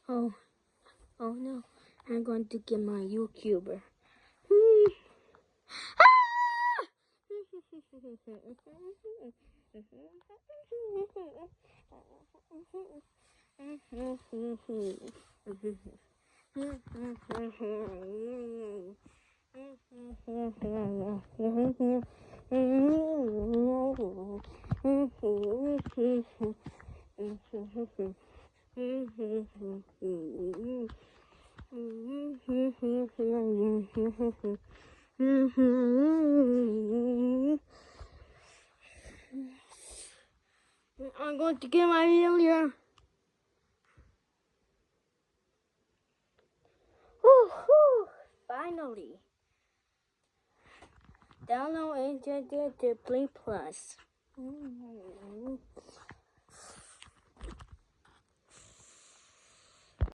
Oh, oh no. I'm going to get my YouTuber. I'm going to get my failure. Finally. Download and get the Play Plus.